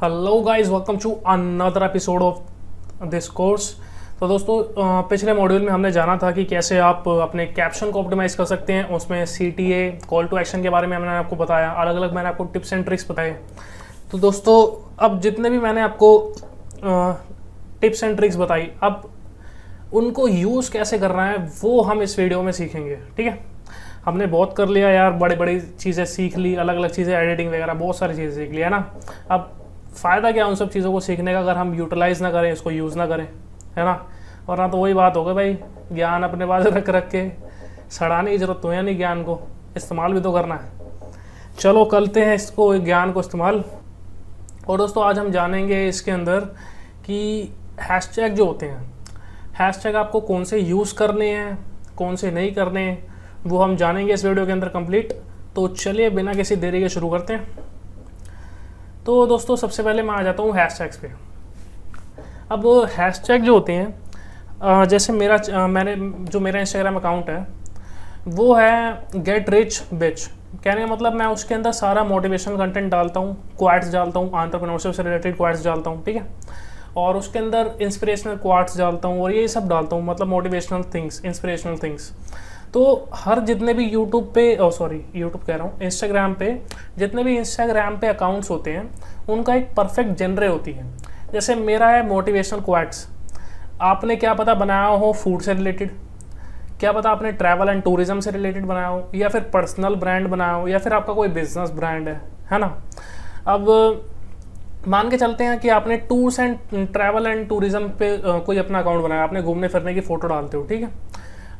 Hello guys, welcome to another episode of this course. तो दोस्तों, पिछले मॉड्यूल में हमने जाना था कि कैसे आप अपने कैप्शन को ऑप्टिमाइज़ कर सकते हैं। उसमें CTA कॉल टू एक्शन के बारे में मैंने आपको बताया, अलग अलग मैंने आपको टिप्स एंड ट्रिक्स बताए। तो दोस्तों, अब जितने भी मैंने आपको टिप्स एंड ट्रिक्स बताई, अब उनको यूज़ कैसे करना है वो हम इस वीडियो में सीखेंगे। ठीक है, हमने बहुत कर लिया यार, बड़ी बड़ी चीज़ें सीख ली, अलग अलग चीज़ें, एडिटिंग वगैरह बहुत सारी चीज़ें सीख ली है ना। अब फ़ायदा क्या उन सब चीज़ों को सीखने का अगर हम यूटिलाइज़ ना करें, इसको यूज़ ना करें, है ना। वरना तो वही बात होगा भाई, ज्ञान अपने पास रख रख के सड़ाने की जरूरत तो है नहीं, ज्ञान को इस्तेमाल भी तो करना है। चलो करते हैं इसको, ज्ञान को इस्तेमाल। और दोस्तों, आज हम जानेंगे इसके अंदर कि हैशटैग जो होते हैं, हैशटैग आपको कौन से यूज़ करने हैं, कौन से नहीं करने हैं, वो हम जानेंगे इस वीडियो के अंदर कंप्लीट। तो चलिए बिना किसी देरी के शुरू करते हैं। तो दोस्तों, सबसे पहले मैं आ जाता हूँ हैशटैग्स पे। अब हैशटैग जो होते हैं, जैसे मेरा इंस्टाग्राम अकाउंट है वो है गेट रिच बिच। कहने का मतलब मैं उसके अंदर सारा मोटिवेशनल कंटेंट डालता हूँ, क्वाट्स डालता हूँ, एंटरप्रेन्योरशिप से रिलेटेड क्वाट्स डालता हूँ, ठीक है। और उसके अंदर इंस्पिरेशनल क्वाट्स डालता हूँ और ये सब डालता हूँ, मतलब मोटिवेशनल थिंग्स, इंस्पिरेशनल थिंग्स। तो हर जितने भी यूट्यूब कह रहा हूँ, इंस्टाग्राम पे जितने भी इंस्टाग्राम पे अकाउंट्स होते हैं उनका एक परफेक्ट जेनरे होती है। जैसे मेरा है मोटिवेशनल क्वाट्स। आपने क्या पता बनाया हो फूड से रिलेटेड, क्या पता आपने ट्रैवल एंड टूरिज्म से रिलेटेड बनाया हो, या फिर पर्सनल ब्रांड बनाया हो, या फिर आपका कोई बिजनेस ब्रांड है ना। अब मान के चलते हैं कि आपने tours and travel and tourism पे कोई अपना अकाउंट बनाया, आपने घूमने फिरने की फ़ोटो डालते हो, ठीक है।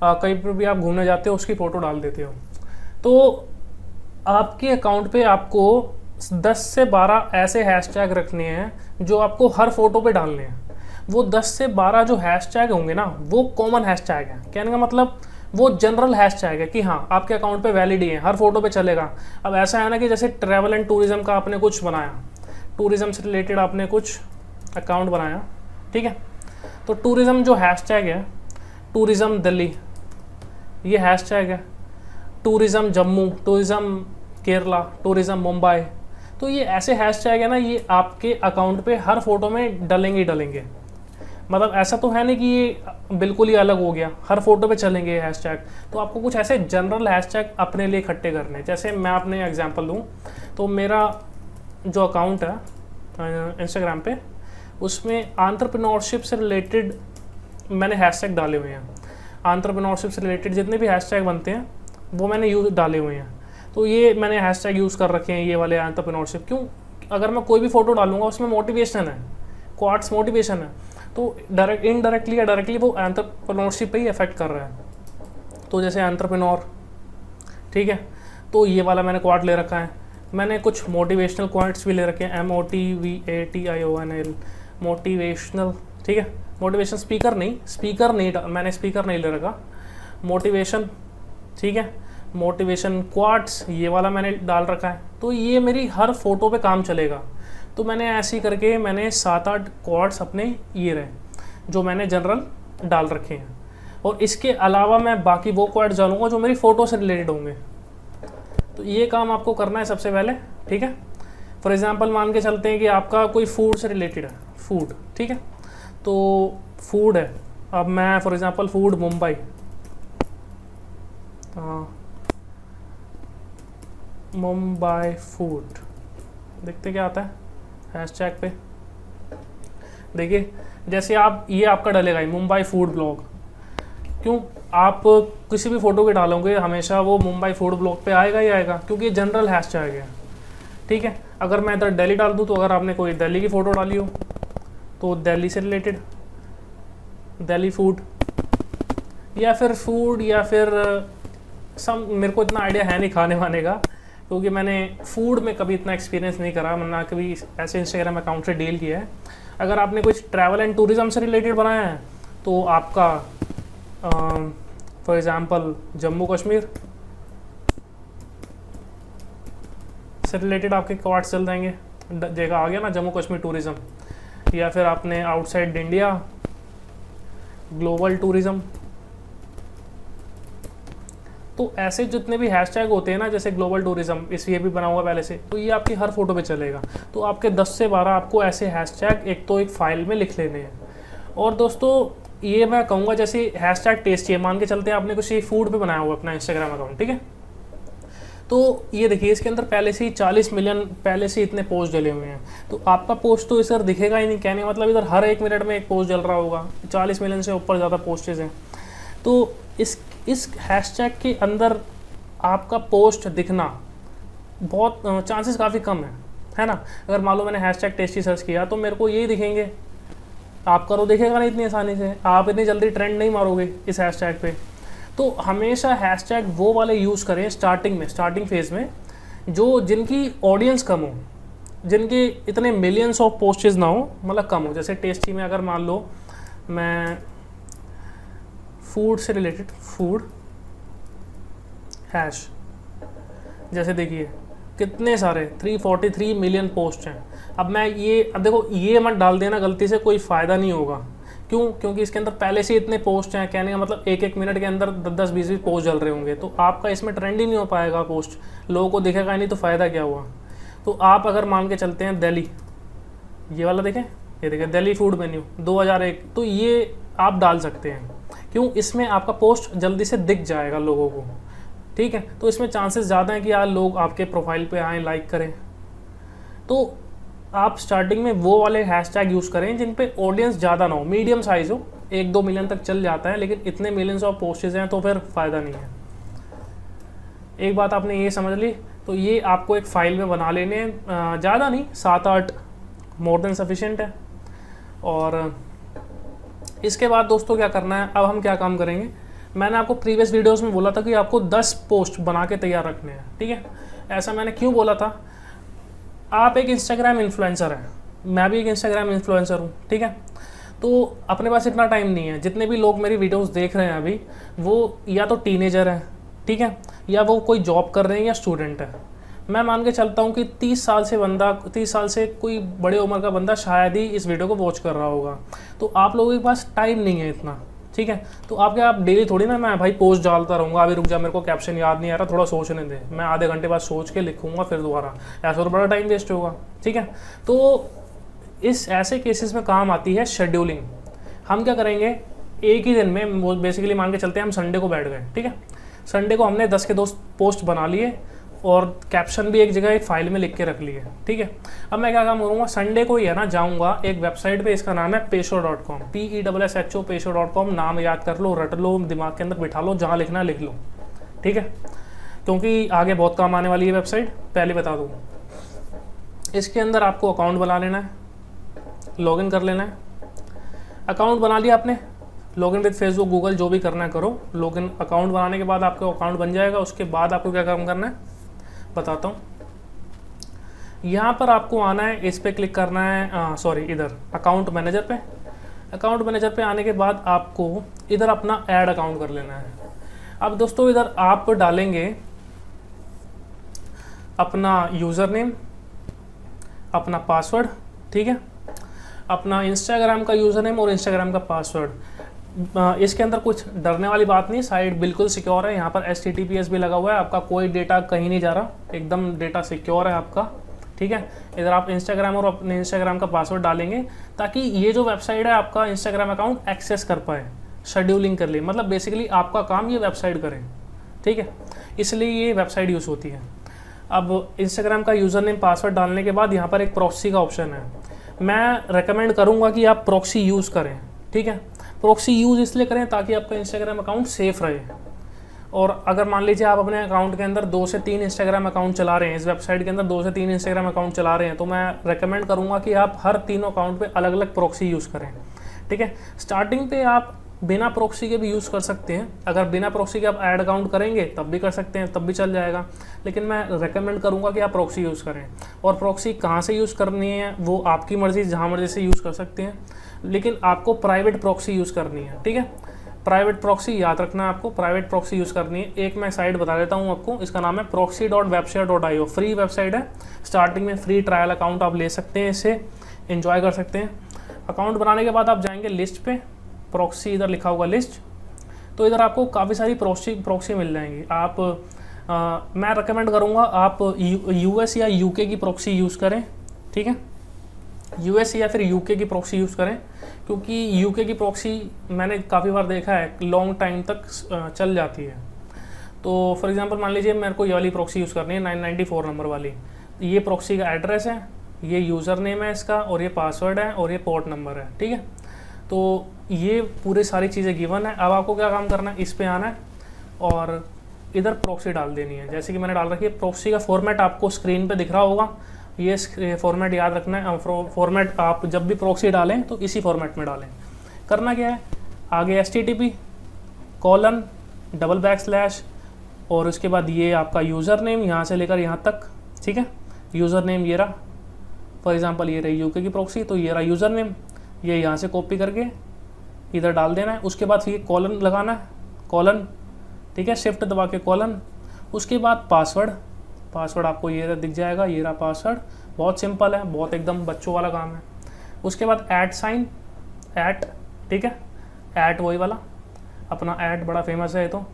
कहीं पर भी आप घूमने जाते हो उसकी फ़ोटो डाल देते हो। तो आपके अकाउंट पे आपको 10 से 12 ऐसे हैशटैग रखने हैं जो आपको हर फोटो पे डालने हैं। वो 10 से 12 जो हैशटैग होंगे ना, वो कॉमन हैशटैग है। कहने का मतलब वो जनरल हैशटैग है कि हाँ, आपके अकाउंट पे वैलिड ही है, हर फोटो पे चलेगा। अब ऐसा है ना कि जैसे ट्रैवल एंड टूरिज्म का आपने कुछ बनाया, टूरिज्म से रिलेटेड आपने कुछ अकाउंट बनाया, ठीक है। तो टूरिज्म जो हैशटैग है, टूरिज्म दिल्ली ये हैशटैग है, tourism Jammu, tourism Kerala, tourism Mumbai. तो ये ऐसे हैशटैग है ना, ये आपके अकाउंट पे हर फोटो में डलेंगे ही डलेंगे। मतलब ऐसा तो है नहीं कि ये बिल्कुल ही अलग हो गया, हर फोटो पे चलेंगे ये हैशटैग। तो आपको कुछ ऐसे जनरल हैशटैग अपने लिए इकट्ठे करने हैं। जैसे मैं अपने एग्जांपल दूं तो मेरा जो अकाउंट है इंस्टाग्राम पे, उसमें एंटरप्रेन्योरशिप से रिलेटेड मैंने हैशटैग डाले हुए हैं। एंटरप्रेन्योरशिप से रिलेटेड जितने भी हैशटैग बनते हैं वो मैंने डाले हुए हैं। तो ये मैंने हैशटैग यूज़ कर रखे हैं, ये वाले एंटरप्रेन्योरशिप। क्यों? अगर मैं कोई भी फोटो डालूंगा उसमें मोटिवेशन है, क्वाट्स मोटिवेशन है, तो इनडायरेक्टली या डायरेक्टली वो एंटरप्रेन्योरशिप पे ही अफेक्ट कर रहा है। तो जैसे एंटरप्रेन्योर, ठीक है, तो ये वाला मैंने क्वाट ले रखा है। मैंने कुछ मोटिवेशनल क्वाट्स भी ले रखे हैं, MOTVATIONL, मोटिवेशनल, ठीक है। मोटिवेशन स्पीकर नहीं, मैंने स्पीकर नहीं ले रखा, मोटिवेशन, ठीक है। मोटिवेशन क्वाट्स ये वाला मैंने डाल रखा है। तो ये मेरी हर फोटो पे काम चलेगा। तो मैंने ऐसे ही करके मैंने 7-8 क्वाट्स अपने ये रहे जो मैंने जनरल डाल रखे हैं। और इसके अलावा मैं बाकी वो क्वाट्स डालूंगा जो मेरी फ़ोटो से रिलेटेड होंगे। तो ये काम आपको करना है सबसे पहले, ठीक है। फॉर एग्ज़ाम्पल मान के चलते हैं कि आपका कोई फूड से रिलेटेड है, फूड, ठीक है। तो फूड है, अब मैं for example food Mumbai, Mumbai food, देखते क्या आता है हैशटैग पे। देखिए जैसे आप, ये आपका डलेगा ही मुंबई फूड ब्लॉग। क्यों? आप किसी भी फोटो के डालोगे हमेशा वो मुंबई फूड ब्लॉग पे आएगा ही आएगा, क्योंकि ये जनरल हैशटैग है, ठीक है। अगर मैं इधर दिल्ली डाल दूँ, तो अगर आपने कोई दिल्ली की फ़ोटो डाली हो तो दिल्ली से रिलेटेड दिल्ली फूड, या फिर सम, मेरे को इतना आइडिया है नहीं खाने वाने का, क्योंकि मैंने फूड में कभी इतना एक्सपीरियंस नहीं करा, ना कभी ऐसे इंस्टाग्राम अकाउंट से डील किया है। अगर आपने कुछ ट्रैवल एंड टूरिज्म से रिलेटेड बनाया है तो आपका फॉर एग्ज़ाम्पल जम्मू कश्मीर से रिलेटेड आपके क्वाट्स चल जाएंगे। जगह आ गया ना, जम्मू कश्मीर टूरिज़म। या फिर आपने आउटसाइड इंडिया, ग्लोबल टूरिज़म। तो ऐसे जितने भी हैशटैग होते हैं ना, जैसे ग्लोबल टूरिज्म, इस ये भी बना हुआ पहले से, तो ये आपकी हर फोटो पे चलेगा। तो आपके 10 से 12 आपको ऐसे हैशटैग एक तो एक फाइल में लिख लेने हैं। और दोस्तों ये मैं कहूँगा जैसे हैशटैग टेस्टी है, मान के चलते हैं आपने कुछ ये फूड पे बनाया हुआ अपना इंस्टाग्राम अकाउंट, ठीक है, तो ये देखिए इसके अंदर पहले से ही 40 मिलियन पहले से इतने पोस्ट डले हुए हैं। तो आपका पोस्ट तो इधर दिखेगा ही नहीं, कहने मतलब इधर हर 1 मिनट में एक पोस्ट डल रहा होगा, 40 मिलियन से ऊपर ज़्यादा पोस्टेज हैं। तो इस हैशटैग के अंदर आपका पोस्ट दिखना बहुत चांसेस काफ़ी कम है ना। अगर मान लो मैंने हैशटैग टेस्टी सर्च किया तो मेरे को यही दिखेंगे, आपका तो दिखेगा नहीं इतनी आसानी से, आप इतनी जल्दी ट्रेंड नहीं मारोगे इस हैशटैग पे। तो हमेशा हैशटैग वो वाले यूज़ करें स्टार्टिंग फेज़ में, जो जिनकी ऑडियंस कम हो, जिनके इतने मिलियंस ऑफ पोस्टेज ना हो, मतलब कम हो। जैसे टेस्टी में अगर मान लो मैं फूड से रिलेटेड फूड हैश, जैसे देखिए कितने सारे 343 मिलियन पोस्ट हैं। अब देखो ये मत डाल देना गलती से, कोई फ़ायदा नहीं होगा। क्यों? क्योंकि इसके अंदर पहले से इतने पोस्ट हैं, कहने का मतलब 1-1 मिनट के अंदर 10-10 20-20 पोस्ट चल रहे होंगे, तो आपका इसमें ट्रेंड ही नहीं हो पाएगा, पोस्ट लोगों को दिखेगा नहीं, तो फ़ायदा क्या हुआ। तो आप अगर मान के चलते हैं दिल्ली, ये वाला देखें, ये देखें दिल्ली फूड मेन्यू 2001, तो ये आप डाल सकते हैं। क्यों? इसमें आपका पोस्ट जल्दी से दिख जाएगा लोगों को, ठीक है। तो इसमें चांसेस ज़्यादा हैं कि यार लोग आपके प्रोफाइल पे आएँ, लाइक करें। तो आप स्टार्टिंग में वो वाले हैशटैग यूज़ करें जिन पे ऑडियंस ज़्यादा ना हो, मीडियम साइज़ हो, 1-2 मिलियन तक चल जाता है, लेकिन इतने मिलियंस ऑफ पोस्टेज हैं तो फिर फ़ायदा नहीं है। एक बात आपने ये समझ ली, तो ये आपको एक फ़ाइल में बना लेने हैं, ज़्यादा नहीं, 7-8 मोर देन सफिशेंट है। और इसके बाद दोस्तों क्या करना है, अब हम क्या काम करेंगे, मैंने आपको प्रीवियस वीडियोस में बोला था कि आपको 10 पोस्ट बना के तैयार रखने हैं, ठीक है। ऐसा मैंने क्यों बोला था, आप एक इंस्टाग्राम इन्फ्लुएंसर हैं, मैं भी एक इंस्टाग्राम इन्फ्लुएंसर हूँ, ठीक है। तो अपने पास इतना टाइम नहीं है, जितने भी लोग मेरी वीडियोस देख रहे हैं अभी, वो या तो टीनेजर हैं, ठीक है, या वो कोई जॉब कर रहे हैं या स्टूडेंट है। मैं मान के चलता हूँ कि 30 साल से कोई बड़े उम्र का बंदा शायद ही इस वीडियो को वॉच कर रहा होगा। तो आप लोगों के पास टाइम नहीं है इतना, ठीक है। तो आप डेली थोड़ी ना मैं भाई पोस्ट डालता रहूँगा, अभी रुक जा मेरे को कैप्शन याद नहीं आ रहा, थोड़ा सोचने दे, मैं आधे घंटे बाद सोच के लिखूँगा फिर दोबारा, ऐसा तो बड़ा टाइम वेस्ट होगा, ठीक है। तो इस ऐसे केसेस में काम आती है शेड्यूलिंग। हम क्या करेंगे, एक ही दिन में बेसिकली मान के चलते हैं हम संडे को बैठ गए, ठीक है, संडे को हमने 10 के 2 पोस्ट बना लिए और कैप्शन भी एक जगह एक फाइल में लिख के रख लिए, ठीक है। अब मैं क्या काम करूँगा, संडे को ही है ना जाऊँगा एक वेबसाइट पे, इसका नाम है peesho.com, PESSO peesho.com, नाम याद कर लो, रट लो, दिमाग के अंदर बिठा लो, जहाँ लिखना लिख लो, ठीक है, क्योंकि आगे बहुत काम आने वाली है वेबसाइट, पहले बता दूँ। इसके अंदर आपको अकाउंट बना लेना है, लॉगिन कर लेना है। अकाउंट बना लिया आपने, लॉगिन विद फेसबुक गूगल जो भी करना है करो। लॉगिन अकाउंट बनाने के बाद आपका अकाउंट बन जाएगा। उसके बाद आपको क्या काम करना है बताता हूँ। यहाँ पर आपको आना है, इस पर क्लिक करना है, इधर अकाउंट मैनेजर पे। अकाउंट मैनेजर पे आने के बाद आपको इधर अपना ऐड अकाउंट कर लेना है। अब दोस्तों इधर आप डालेंगे अपना यूज़र नेम, अपना पासवर्ड, ठीक है, अपना इंस्टाग्राम का यूज़र नेम और इंस्टाग्राम का पासवर्ड। इसके अंदर कुछ डरने वाली बात नहीं, साइट बिल्कुल सिक्योर है, यहाँ पर HTTPS भी लगा हुआ है, आपका कोई डेटा कहीं नहीं जा रहा, एकदम डेटा सिक्योर है आपका, ठीक है। इधर आप इंस्टाग्राम और अपने इंस्टाग्राम का पासवर्ड डालेंगे ताकि ये जो वेबसाइट है आपका इंस्टाग्राम अकाउंट एक्सेस कर पाए, शेड्यूलिंग कर ले, मतलब बेसिकली आपका काम ये वेबसाइट करे, ठीक है, इसलिए ये वेबसाइट यूज़ होती है। अब इंस्टाग्राम का यूज़र नेम पासवर्ड डालने के बाद यहाँ पर एक प्रॉक्सी का ऑप्शन है। मैं रेकमेंड करूँगा कि आप प्रॉक्सी यूज़ करें, ठीक है। प्रॉक्सी यूज़ इसलिए करें ताकि आपका इंस्टाग्राम अकाउंट सेफ़ रहे। और अगर मान लीजिए आप अपने अकाउंट के अंदर 2 से 3 इंस्टाग्राम अकाउंट चला रहे हैं, इस वेबसाइट के अंदर 2 से 3 इंस्टाग्राम अकाउंट चला रहे हैं, तो मैं रेकमेंड करूँगा कि आप हर तीनों अकाउंट पे अलग अलग प्रॉक्सी यूज़ करें, ठीक है। स्टार्टिंग पे आप बिना प्रॉक्सी के भी यूज़ कर सकते हैं, अगर बिना प्रॉक्सी के आप ऐड अकाउंट करेंगे तब भी कर सकते हैं, तब भी चल जाएगा, लेकिन मैं रेकमेंड करूँगा कि आप प्रॉक्सी यूज़ करें। और प्रॉक्सी कहाँ से यूज़ करनी है वो आपकी मर्ज़ी, जहाँ मर्ज़ी से यूज़ कर सकते हैं, लेकिन आपको प्राइवेट प्रॉक्सी यूज़ करनी है, ठीक है। प्राइवेट प्रॉक्सी याद रखना है आपको, प्राइवेट प्रॉक्सी यूज़ करनी है। एक मैं साइट बता देता हूँ आपको, इसका नाम है proxy.webshare.io, फ्री वेबसाइट है। स्टार्टिंग में फ्री ट्रायल अकाउंट आप ले सकते हैं, इससे एंजॉय कर सकते हैं। अकाउंट बनाने के बाद आप जाएंगे लिस्ट पे, प्रॉक्सी इधर लिखा होगा लिस्ट, तो इधर आपको काफ़ी सारी प्रॉक्सी मिल जाएंगी। आप मैं रेकमेंड करूँगा आप यूएस या यूके की प्रॉक्सी यूज़ करें, ठीक है, यूएस या फिर यूके की प्रॉक्सी यूज़ करें, क्योंकि यूके की प्रॉक्सी मैंने काफ़ी बार देखा है लॉन्ग टाइम तक चल जाती है। तो फॉर एग्जांपल मान लीजिए मेरे को ये वाली प्रॉक्सी यूज़ करनी है 994 नंबर वाली, ये प्रॉक्सी का एड्रेस है, ये यूज़र नेम है इसका, और ये पासवर्ड है, और ये पोर्ट नंबर है, ठीक है। तो ये पूरी सारी चीज़ें गिवन है। अब आपको क्या काम करना है, इस पर आना है और इधर प्रॉक्सी डाल देनी है। जैसे कि मैंने डाल रखी है, प्रॉक्सी का फॉर्मेट आपको स्क्रीन पे दिख रहा होगा, ये फॉर्मेट याद रखना है। फॉर्मेट आप जब भी प्रॉक्सी डालें तो इसी फॉर्मेट में डालें। करना क्या है, आगे HTTP:// और उसके बाद ये आपका यूज़र नेम यहाँ से लेकर यहाँ तक, ठीक है। यूज़र नेम ये रहा, फॉर एग्जांपल ये रही यूके की प्रॉक्सी, तो ये रहा यूज़र नेम, ये यहाँ से कॉपी करके इधर डाल देना है। उसके बाद फिर कॉलन लगाना है, कॉलन, ठीक है, शिफ्ट दबा के कॉलन। उसके बाद पासवर्ड आपको ये दिख जाएगा, ये रहा पासवर्ड, बहुत सिंपल है, बहुत एकदम बच्चों वाला काम है। उसके बाद @, ठीक है, वही वाला अपना बड़ा फेमस है तो।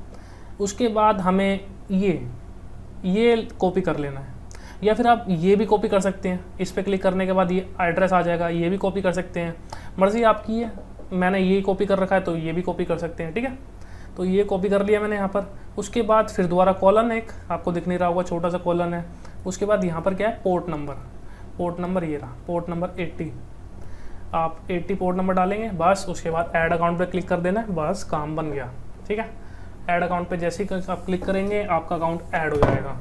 उसके बाद हमें ये कॉपी कर लेना है, या फिर आप ये भी कॉपी कर सकते हैं। इस पर क्लिक करने के बाद ये एड्रेस आ जाएगा, ये भी कॉपी कर सकते हैं, मर्ज़ी आपकी है। मैंने ये कॉपी कर रखा है तो ये भी कॉपी कर सकते हैं, ठीक है। तो ये कॉपी कर लिया मैंने यहाँ पर। उसके बाद फिर दोबारा कॉलन, एक आपको दिख नहीं रहा होगा, छोटा सा कॉलन है। उसके बाद यहाँ पर क्या है, पोर्ट नंबर ये रहा, पोर्ट नंबर 80। आप 80 पोर्ट नंबर डालेंगे बस। उसके बाद ऐड अकाउंट पे क्लिक कर देना है, बस काम बन गया, ठीक है। ऐड अकाउंट पे जैसे ही आप क्लिक करेंगे आपका अकाउंट ऐड हो जाएगा।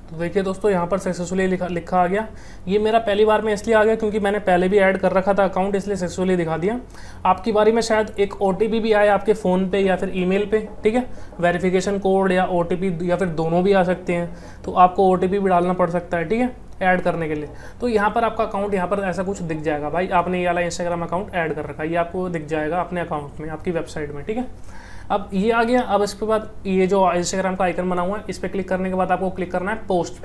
तो देखिए दोस्तों, यहाँ पर सक्सेसफुली लिखा आ गया। ये मेरा पहली बार में इसलिए आ गया क्योंकि मैंने पहले भी ऐड कर रखा था अकाउंट, इसलिए सक्सेसफुली दिखा दिया। आपकी बारी में शायद एक OTP भी आए आपके फ़ोन पे या फिर ईमेल पे, ठीक है। वेरिफिकेशन कोड या OTP या फिर दोनों भी आ सकते हैं, तो आपको OTP भी डालना पड़ सकता है, ठीक है, ऐड करने के लिए। तो यहाँ पर आपका अकाउंट, यहाँ पर ऐसा कुछ दिख जाएगा, भाई आपने ये वाला इंस्टाग्राम अकाउंट ऐड कर रखा है, ये आपको दिख जाएगा अपने अकाउंट में, आपकी वेबसाइट में, ठीक है। अब ये आ गया। अब इसके बाद ये जो इंस्टाग्राम का आइकन बना हुआ है, इस पर क्लिक करने के बाद आपको क्लिक करना है पोस्ट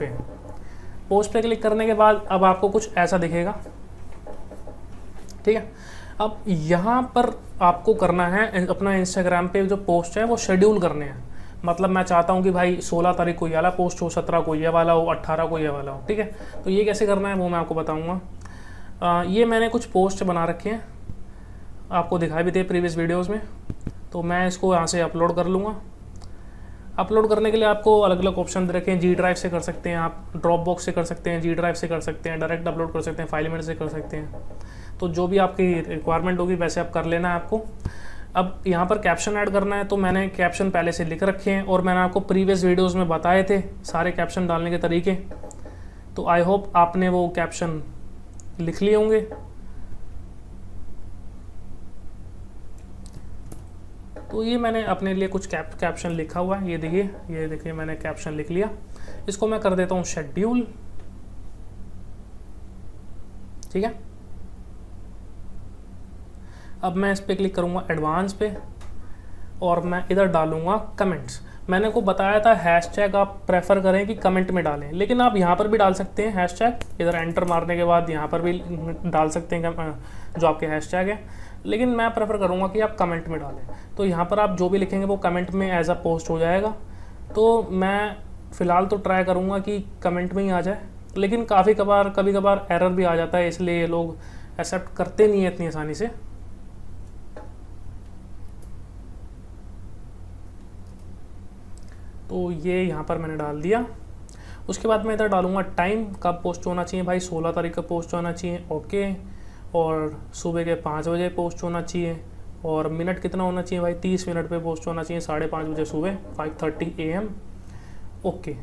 पे क्लिक करने के बाद अब आपको कुछ ऐसा दिखेगा, ठीक है। अब यहाँ पर आपको करना है अपना इंस्टाग्राम पे जो पोस्ट है वो शेड्यूल करने हैं। मतलब मैं चाहता हूँ कि भाई 16 तारीख को ये वाला पोस्ट हो, 17 को ये वाला हो, 18 को ये वाला हो, ठीक है। तो ये कैसे करना है वो मैं आपको बताऊँगा। ये मैंने कुछ पोस्ट बना रखे हैं, आपको दिखाई भी थे प्रीवियस वीडियोज़ में, तो मैं इसको यहाँ से अपलोड कर लूँगा। अपलोड करने के लिए आपको अलग अलग ऑप्शन दे रखे हैं। G ड्राइव से कर सकते हैं आप, ड्रॉपबॉक्स से कर सकते हैं, G ड्राइव से कर सकते हैं, डायरेक्ट अपलोड कर सकते हैं, फाइलमेट से कर सकते हैं। तो जो भी आपकी रिक्वायरमेंट होगी वैसे आप कर लेना है आपको। अब यहाँ पर कैप्शन ऐड करना है, तो मैंने कैप्शन पहले से लिख रखे हैं और मैंने आपको प्रीवियस वीडियोज़ में बताए थे सारे कैप्शन डालने के तरीके। तो आई होप आपने वो कैप्शन लिख लिए होंगे। तो ये मैंने अपने लिए कुछ कैप्शन लिखा हुआ है, ये देखिए मैंने कैप्शन लिख लिया। इसको मैं कर देता हूँ शेड्यूल, ठीक है। अब मैं इस पर क्लिक करूँगा एडवांस पे और मैं इधर डालूँगा कमेंट्स। मैंने को बताया था हैशटैग आप प्रेफर करें कि कमेंट में डालें, लेकिन आप यहाँ पर भी डाल सकते हैं हैशटैग। इधर एंटर मारने के बाद यहाँ पर भी डाल सकते हैं जो आपके हैशटैग है, लेकिन मैं प्रेफर करूँगा कि आप कमेंट में डालें। तो यहाँ पर आप जो भी लिखेंगे वो कमेंट में एज अ पोस्ट हो जाएगा। तो मैं फ़िलहाल तो ट्राई करूँगा कि कमेंट में ही आ जाए, लेकिन कभी कभार एरर भी आ जाता है, इसलिए लोग एक्सेप्ट करते नहीं है इतनी आसानी से। तो ये यहाँ पर मैंने डाल दिया। उसके बाद मैं इधर डालूँगा टाइम, कब पोस्ट होना चाहिए भाई, 16 तारीख का पोस्ट होना चाहिए, ओके। और सुबह के 5 बजे पोस्ट होना चाहिए, और मिनट कितना होना चाहिए भाई, 30 मिनट पे पोस्ट होना चाहिए, 5:30 बजे सुबह, 5:30 AM, ओके।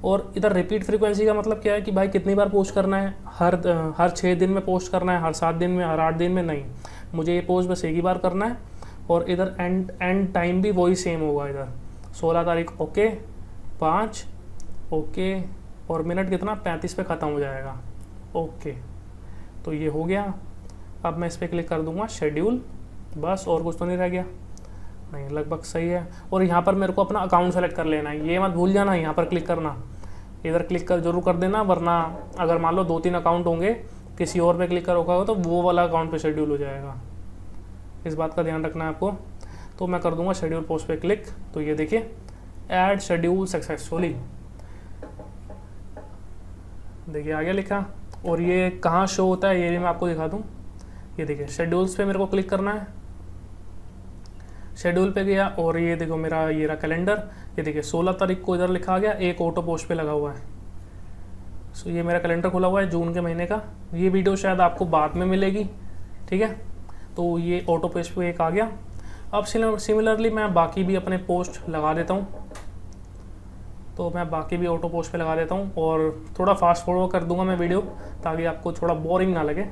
और इधर रिपीट फ्रीक्वेंसी का मतलब क्या है कि भाई कितनी बार पोस्ट करना है, हर 6 दिन में पोस्ट करना है, हर 7 दिन में, हर 8 दिन में नहीं, मुझे ये पोस्ट बस एक ही बार करना है। और इधर एंड टाइम भी वही सेम होगा, इधर 16 तारीख ओके, 5 ओके, और मिनट कितना 35 पे ख़त्म हो जाएगा, ओके। तो ये हो गया। अब मैं इस पर क्लिक कर दूंगा शेड्यूल, बस, और कुछ तो नहीं रह गया, नहीं, लगभग सही है। और यहाँ पर मेरे को अपना अकाउंट सेलेक्ट कर लेना है, ये मत भूल जाना यहाँ पर क्लिक करना, इधर क्लिक कर जरूर कर देना, वरना अगर मान लो 2-3 अकाउंट होंगे, किसी और पे क्लिक करोगे तो वो वाला अकाउंट पे शेड्यूल हो जाएगा। इस बात का ध्यान रखना है आपको। तो मैं कर दूंगा शेड्यूल पोस्ट पे क्लिक, तो ये देखिए ऐड शेड्यूल सक्सेसफुली, देखिए आगे लिखा। और ये कहाँ शो होता है ये भी मैं आपको दिखा दूँ। ये देखिए शेड्यूल्स पे मेरे को क्लिक करना है, शेड्यूल पे गया और ये देखो मेरा ये रहा कैलेंडर। ये देखिए 16 तारीख को इधर लिखा आ गया, एक ऑटो पोस्ट पे लगा हुआ है। सो ये मेरा कैलेंडर खुला हुआ है जून के महीने का। ये वीडियो शायद आपको बाद में मिलेगी, ठीक है। तो ये ऑटो पोस्ट पे एक आ गया। अब सिमिलरली मैं बाकी भी अपने पोस्ट लगा देता हूँ, तो मैं बाकी भी ऑटो पोस्ट पे लगा देता हूँ और थोड़ा फास्ट फॉरवर्ड कर दूंगा मैं वीडियो, ताकि आपको थोड़ा बोरिंग ना लगे।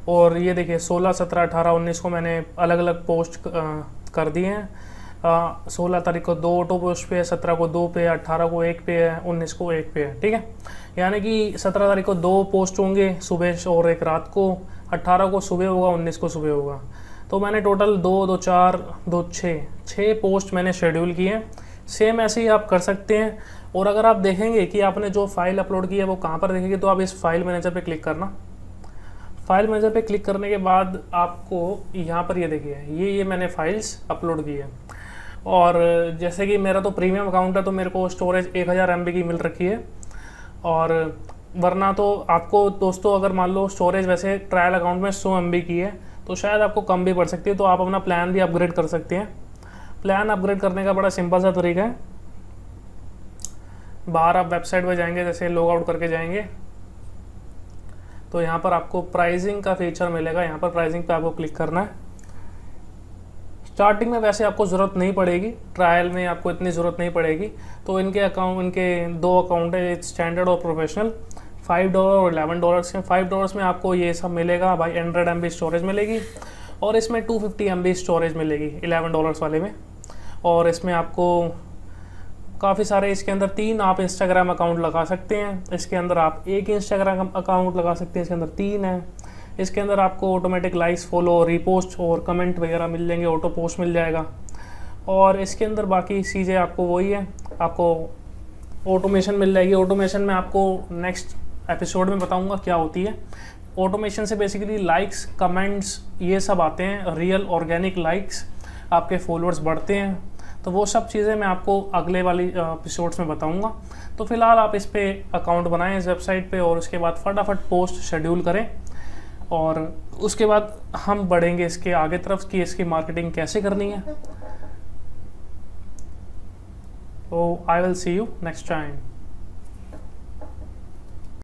और ये देखिए 16, 17, 18, 19 को मैंने अलग अलग पोस्ट कर दिए हैं। 16 तारीख को 2 ऑटो पोस्ट पे है, 17 को 2 पे है, 18 को 1 पे है, 19 को 1 पे है, ठीक है। यानी कि 17 तारीख को 2 पोस्ट होंगे सुबह और एक रात को, 18 को सुबह होगा, 19 को सुबह होगा। तो मैंने टोटल 2, 2, 4, 2, 6 पोस्ट मैंने शेड्यूल किए हैं। सेम ऐसे ही आप कर सकते हैं। और अगर आप देखेंगे कि आपने जो फाइल अपलोड की है वो कहाँ पर देखेंगे, तो आप इस फाइल मैनेजर पे क्लिक करना। फाइल मैनेजर पे क्लिक करने के बाद आपको यहाँ पर ये देखिए ये मैंने फाइल्स अपलोड की है। और जैसे कि मेरा तो प्रीमियम अकाउंट है तो मेरे को स्टोरेज 1000 MB की मिल रखी है। और वरना तो आपको दोस्तों अगर मान लो स्टोरेज वैसे ट्रायल अकाउंट में 100 MB की है तो शायद आपको कम भी पड़ सकती है, तो आप अपना प्लान भी अपग्रेड कर सकते हैं। प्लान अपग्रेड करने का बड़ा सिंपल सा तरीका है। बाहर आप वेबसाइट पर जाएंगे, जैसे लॉग आउट करके जाएंगे तो यहाँ पर आपको प्राइसिंग का फीचर मिलेगा। यहाँ पर प्राइसिंग पे आपको क्लिक करना है। स्टार्टिंग में वैसे आपको ज़रूरत नहीं पड़ेगी, ट्रायल में आपको इतनी ज़रूरत नहीं पड़ेगी। तो इनके 2 अकाउंट है, स्टैंडर्ड और प्रोफेशनल, $5 और $11 के। $5 में आपको ये सब मिलेगा भाई, 100 MB स्टोरेज मिलेगी और इसमें 250 MB स्टोरेज मिलेगी $11 वाले में। और इसमें आपको काफ़ी सारे, इसके अंदर 3 आप इंस्टाग्राम अकाउंट लगा सकते हैं, इसके अंदर आप 1 इंस्टाग्राम अकाउंट लगा सकते हैं, इसके अंदर 3 है। इसके अंदर आपको ऑटोमेटिक लाइक्स, फॉलो, रीपोस्ट और कमेंट वगैरह मिल जाएंगे, ऑटो पोस्ट मिल जाएगा। और इसके अंदर बाकी चीज़ें आपको वही है, आपको ऑटोमेशन मिल जाएगी। ऑटोमेशन में आपको नेक्स्ट एपिसोड में बताऊँगा क्या होती है। ऑटोमेशन से बेसिकली लाइक्स, कमेंट्स ये सब आते हैं, रियल ऑर्गेनिक लाइक्स, आपके फॉलोअर्स बढ़ते हैं। तो वो सब चीज़ें मैं आपको अगले वाली एपिसोड्स में बताऊंगा। तो फिलहाल आप इस पे अकाउंट बनाएं इस वेबसाइट पे और उसके बाद फटाफट पोस्ट शेड्यूल करें और उसके बाद हम बढ़ेंगे इसके आगे तरफ कि इसकी मार्केटिंग कैसे करनी है। तो I will see you next time.